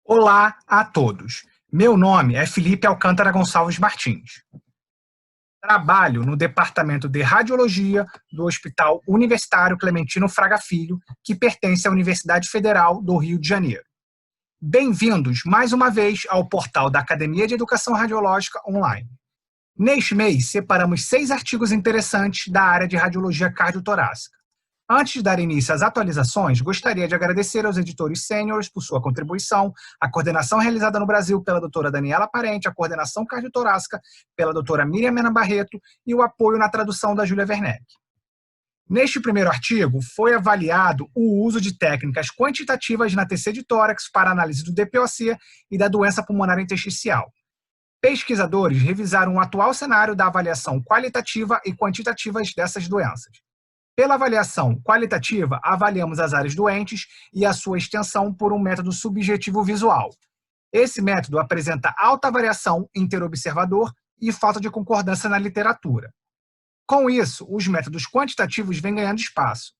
Olá a todos. Meu nome é Felipe Alcântara Gonçalves Martins. Trabalho no Departamento de Radiologia do Hospital Universitário Clementino Fraga Filho, que pertence à Universidade Federal do Rio de Janeiro. Bem-vindos mais uma vez ao portal da Academia de Educação Radiológica Online. Neste mês, separamos 6 artigos interessantes da área de radiologia cardiotorácica. Antes de dar início às atualizações, gostaria de agradecer aos editores sêniores por sua contribuição, a coordenação realizada no Brasil pela doutora Daniela Parente, a coordenação cardiotorácica pela doutora Miriam Mena Barreto e o apoio na tradução da Júlia Werneck. Neste primeiro artigo, foi avaliado o uso de técnicas quantitativas na TC de tórax para análise do DPOC e da doença pulmonar intersticial. Pesquisadores revisaram o atual cenário da avaliação qualitativa e quantitativa dessas doenças. Pela avaliação qualitativa, avaliamos as áreas doentes e a sua extensão por um método subjetivo visual. Esse método apresenta alta variação interobservador e falta de concordância na literatura. Com isso, os métodos quantitativos vêm ganhando espaço.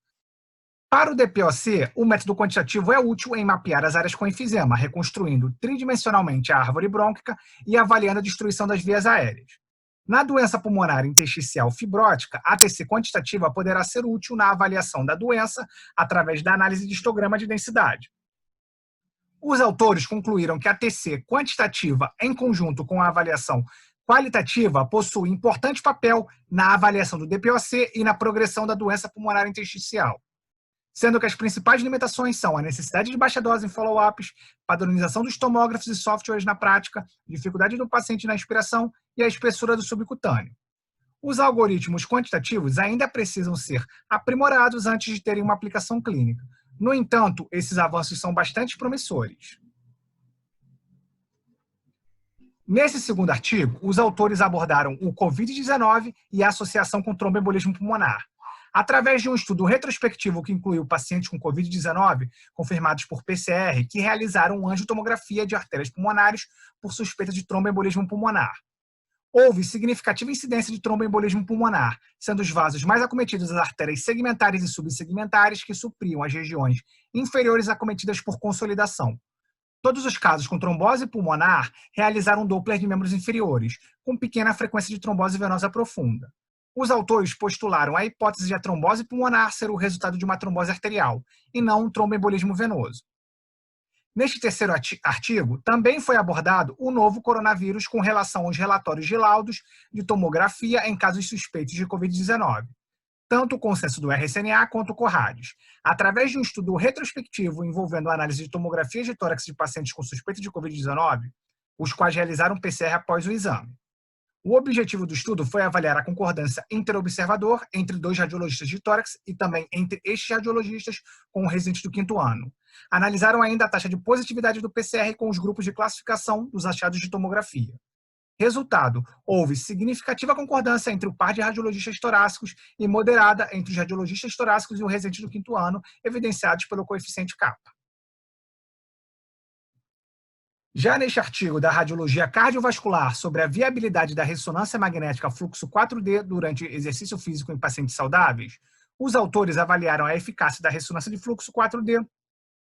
Para o DPOC, o método quantitativo é útil em mapear as áreas com enfisema, reconstruindo tridimensionalmente a árvore brônquica e avaliando a destruição das vias aéreas. Na doença pulmonar intersticial fibrótica, a TC quantitativa poderá ser útil na avaliação da doença através da análise de histograma de densidade. Os autores concluíram que a TC quantitativa, em conjunto com a avaliação qualitativa, possui importante papel na avaliação do DPOC e na progressão da doença pulmonar intersticial, sendo que as principais limitações são a necessidade de baixa dose em follow-ups, padronização dos tomógrafos e softwares na prática, dificuldade do paciente na inspiração e a espessura do subcutâneo. Os algoritmos quantitativos ainda precisam ser aprimorados antes de terem uma aplicação clínica. No entanto, esses avanços são bastante promissores. Nesse segundo artigo, os autores abordaram o COVID-19 e a associação com tromboembolismo pulmonar. Através de um estudo retrospectivo que incluiu pacientes com COVID-19, confirmados por PCR, que realizaram angiotomografia de artérias pulmonares por suspeita de tromboembolismo pulmonar. Houve significativa incidência de tromboembolismo pulmonar, sendo os vasos mais acometidos as artérias segmentares e subsegmentares que supriam as regiões inferiores acometidas por consolidação. Todos os casos com trombose pulmonar realizaram Doppler de membros inferiores, com pequena frequência de trombose venosa profunda. Os autores postularam a hipótese de a trombose pulmonar ser o resultado de uma trombose arterial, e não um tromboembolismo venoso. Neste terceiro artigo, também foi abordado o novo coronavírus com relação aos relatórios de laudos de tomografia em casos suspeitos de Covid-19, tanto o consenso do RSNA quanto o CORRADS, através de um estudo retrospectivo envolvendo a análise de tomografias de tórax de pacientes com suspeita de Covid-19, os quais realizaram PCR após o exame. O objetivo do estudo foi avaliar a concordância interobservador entre 2 radiologistas de tórax e também entre estes radiologistas com o residente do 5º ano. Analisaram ainda a taxa de positividade do PCR com os grupos de classificação dos achados de tomografia. Resultado: houve significativa concordância entre o par de radiologistas torácicos e moderada entre os radiologistas torácicos e o residente do 5º ano, evidenciados pelo coeficiente kappa. Já neste artigo da radiologia cardiovascular sobre a viabilidade da ressonância magnética fluxo 4D durante exercício físico em pacientes saudáveis, os autores avaliaram a eficácia da ressonância de fluxo 4D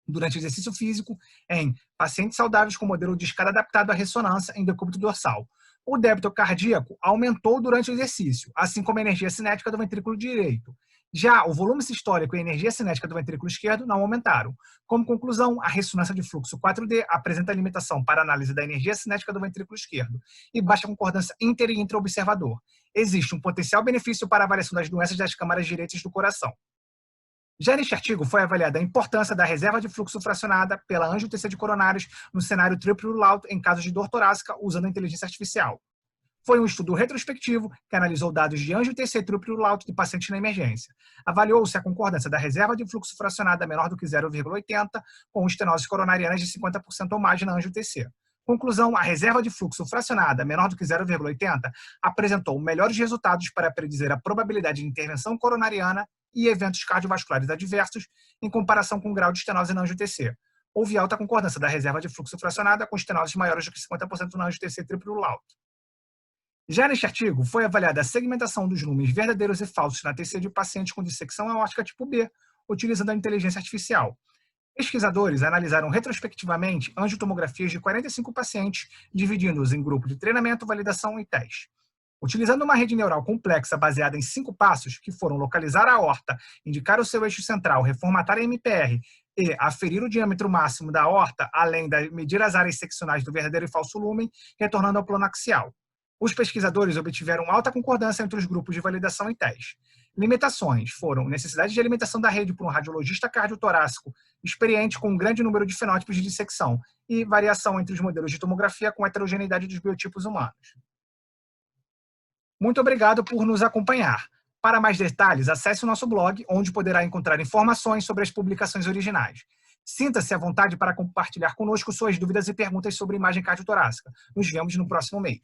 durante exercício físico em pacientes saudáveis com modelo de escada adaptado à ressonância em decúbito dorsal. O débito cardíaco aumentou durante o exercício, assim como a energia cinética do ventrículo direito. Já o volume sistólico e a energia cinética do ventrículo esquerdo não aumentaram. Como conclusão, a ressonância de fluxo 4D apresenta limitação para análise da energia cinética do ventrículo esquerdo e baixa concordância inter e intraobservador. Existe um potencial benefício para a avaliação das doenças das câmaras direitas do coração. Já neste artigo foi avaliada a importância da reserva de fluxo fracionada pela angiotensina de coronários no cenário triplo Laut em casos de dor torácica usando a inteligência artificial. Foi um estudo retrospectivo que analisou dados de angiotensina triplo Laut de pacientes na emergência. Avaliou-se a concordância da reserva de fluxo fracionada menor do que 0,80 com estenoses coronarianas de 50% ou mais na angiotensina. Conclusão: a reserva de fluxo fracionada menor do que 0,80 apresentou melhores resultados para predizer a probabilidade de intervenção coronariana e eventos cardiovasculares adversos em comparação com o grau de estenose na angiotensina. Houve alta concordância da reserva de fluxo fracionada com estenoses maiores do que 50% na angiotensina triplo Laut. Já neste artigo, foi avaliada a segmentação dos números verdadeiros e falsos na TC de pacientes com dissecção aórtica tipo B, utilizando a inteligência artificial. Pesquisadores analisaram retrospectivamente angiotomografias de 45 pacientes, dividindo-os em grupo de treinamento, validação e teste. Utilizando uma rede neural complexa baseada em 5 passos, que foram localizar a aorta, indicar o seu eixo central, reformatar a MPR e aferir o diâmetro máximo da aorta, além de medir as áreas seccionais do verdadeiro e falso lúmen, retornando ao plano axial. Os pesquisadores obtiveram alta concordância entre os grupos de validação e teste. Limitações foram necessidade de alimentação da rede por um radiologista cardiotorácico experiente com um grande número de fenótipos de dissecção e variação entre os modelos de tomografia com heterogeneidade dos biotipos humanos. Muito obrigado por nos acompanhar. Para mais detalhes, acesse o nosso blog, onde poderá encontrar informações sobre as publicações originais. Sinta-se à vontade para compartilhar conosco suas dúvidas e perguntas sobre imagem cardiotorácica. Nos vemos no próximo mês.